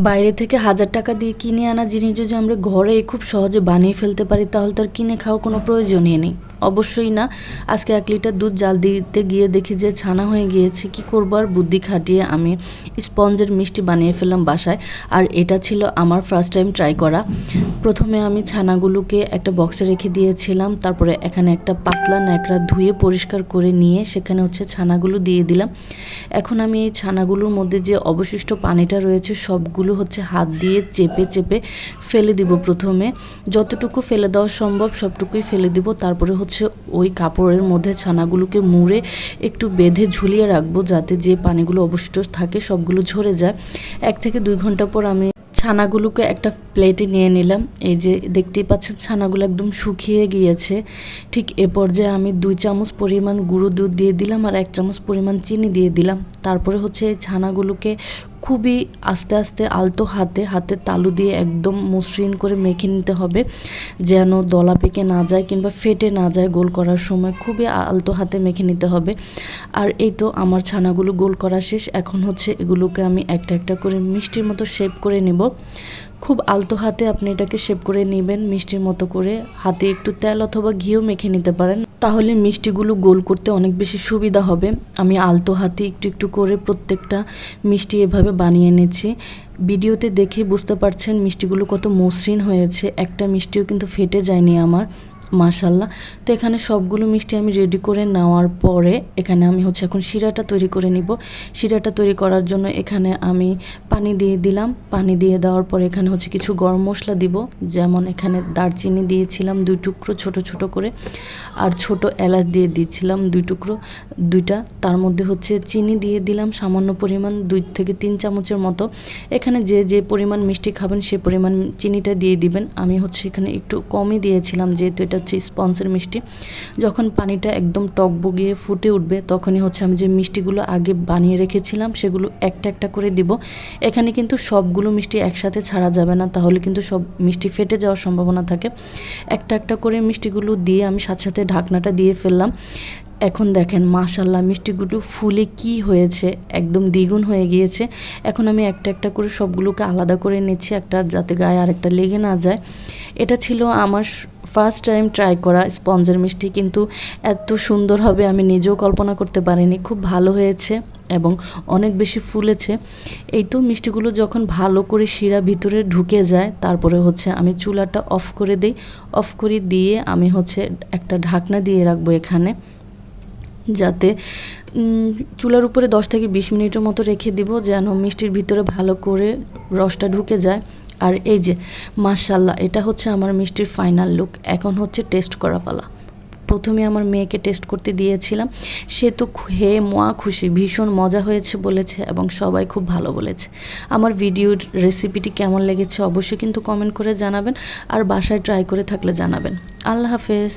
বাইরে থেকে 1000 টাকা দিয়ে কিনে আনা জিনিস যদি আমরা ঘরে খুব সহজে বানিয়ে ফেলতে পারি তাহলে তো আর কিনে খাওয়ার কোনো প্রয়োজনই নেই। অবশ্যই না। আজকে 1 লিটার দুধ জাল দিতে গিয়ে দেখি যে ছানা হয়ে গিয়েছে। কি করব, আর বুদ্ধি খাটিয়ে আমি স্পঞ্জের মিষ্টি বানিয়ে ফেললাম বাসায়। আর এটা ছিল আমার ফার্স্ট টাইম ট্রাই করা। প্রথমে আমি ছানাগুলোকে একটা বক্সে রেখে দিয়েছিলাম, তারপরে এখানে একটা পাতলা ন্যাকড়া ধুয়ে পরিষ্কার করে নিয়ে সেখানে ছানাগুলো দিয়ে দিলাম। এখন আমি এই ছানাগুলোর মধ্যে যে অবশিষ্ট পানিটা রয়েছে সবগুলো হাত দিয়ে চেপে চেপে ফেলে দিব। প্রথমে যতটুকু ফেলে দেওয়া সম্ভব সবটুকুই ফেলে দিব। তারপরে ওই কাপড়ের মধ্যে ছানাগুলোকে মুড়ে একটু বেঁধে ঝুলিয়ে রাখবো, যাতে যে পানিগুলো অবশিষ্ট থাকে সবগুলো ঝরে যায়। 1 থেকে 2 ঘন্টা পর আমি ছানাগুলোকে একটা প্লেটে নিয়ে নিলাম। এই যে দেখতেই পাচ্ছেন ছানাগুলো একদম শুকিয়ে গিয়েছে। ঠিক এ পর্যায়ে আমি 2 চামচ পরিমাণ গুঁড়ো দুধ দিয়ে দিলাম আর 1 চামচ পরিমাণ চিনি দিয়ে দিলাম। তারপরে এই ছানাগুলোকে খুবই আস্তে আস্তে আলতো হাতে তালু দিয়ে একদম মসৃণ করে মেখে নিতে হবে, যেন দলা পেকে না যায় কিংবা ফেটে না যায়। গোল করার সময় খুবই আলতো হাতে মেখে নিতে হবে। আর এই তো আমার ছানাগুলো গোল করা শেষ। এখন এগুলোকে আমি একটা একটা করে মিষ্টির মতো শেপ করে নেব। খুব আলতো হাতে আপনি এটাকে শেপ করে নেবেন মিষ্টির মতো করে। হাতে একটু তেল অথবা ঘিও মেখে নিতে পারেন, তাহলে মিষ্টিগুলো গোল করতে অনেক বেশি সুবিধা হবে। আমি আলতো হাতে একটু একটু করে প্রত্যেকটা মিষ্টি এভাবে বানিয়ে এনেছি। ভিডিওতে দেখে বুঝতে পারছেন মিষ্টিগুলো কত মসৃণ হয়েছে। একটা মিষ্টিও কিন্তু ফেটে যায়নি আমার, মাশাল্লাহ। তো এখানে সবগুলো মিষ্টি আমি রেডি করে নেওয়ার পরে এখানে আমি এখন শিরাটা তৈরি করে নিব। শিরাটা তৈরি করার জন্য এখানে আমি পানি দিয়ে দিলাম। পানি দিয়ে দেওয়ার পরে এখানে কিছু গরম মশলা দিব, যেমন এখানে দারচিনি দিয়েছিলাম 2 টুকরো ছোট ছোট করে, আর ছোট এলাচ দিয়ে দিয়েছিলাম 2 টুকরো, 2টা। তার মধ্যে চিনি দিয়ে দিলাম সামান্য পরিমাণ 2 থেকে 3 চামচের মতো। এখানে যে যে পরিমাণ মিষ্টি খাবেন সে পরিমাণ চিনিটা দিয়ে দিবেন। আমি এখানে একটু কমই দিয়েছিলাম, যেহেতু এটা স্পঞ্জের মিষ্টি। যখন পানিটা একদম টকবগিয়ে ফুটে উঠবে তখনই আমি যে মিষ্টিগুলো আগে বানিয়ে রেখেছিলাম সেগুলো একটা একটা করে দিব। এখানে কিন্তু সবগুলো মিষ্টি একসাথে ছাড়া যাবে না, তাহলে কিন্তু সব মিষ্টি ফেটে যাওয়ার সম্ভাবনা থাকে। একটা একটা করে মিষ্টিগুলো দিয়ে আমি সাথে সাথে ঢাকনাটা দিয়ে ফেললাম। এখন দেখেন মাশাল্লাহ মিষ্টিগুলো ফুলে কি হয়েছে, একদম দ্বিগুণ হয়ে গিয়েছে। এখন আমি একটা একটা করে সবগুলোকে আলাদা করে নিচ্ছি, একটা যাতে গায়ে আরেকটা লেগে না যায়। এটা ছিল আমার ফার্স্ট টাইম ট্রাই করা স্পঞ্জের মিষ্টি, কিন্তু এত সুন্দর হবে আমি নিজেও কল্পনা করতে পারিনি। খুব ভালো হয়েছে এবং অনেক বেশি ফুলেছে। এই তো মিষ্টিগুলো যখন ভালো করে শিরা ভিতরে ঢুকে যায় তারপরে আমি চুলাটা অফ করে দিই। অফ করে দিয়ে আমি একটা ঢাকনা দিয়ে রাখবো এখানে, যাতে চুলার উপরে 10 থেকে 20 মিনিটের মতো রেখে দিব, যেন মিষ্টির ভিতরে ভালো করে রসটা ঢুকে যায়। আর এই যে মাশাল্লাহ, এটা আমার মিষ্টির ফাইনাল লুক। এখন টেস্ট করা পালা। প্রথমে আমার মেয়েকে টেস্ট করতে দিয়েছিলাম, সে তো খেয়ে খুশি, ভীষণ মজা হয়েছে বলেছে এবং সবাই খুব ভালো বলেছে। আমার ভিডিওর রেসিপিটি কেমন লেগেছে অবশ্যই কিন্তু কমেন্ট করে জানাবেন, আর বাসায় ট্রাই করে থাকলে জানাবেন। আল্লাহ হাফেজ।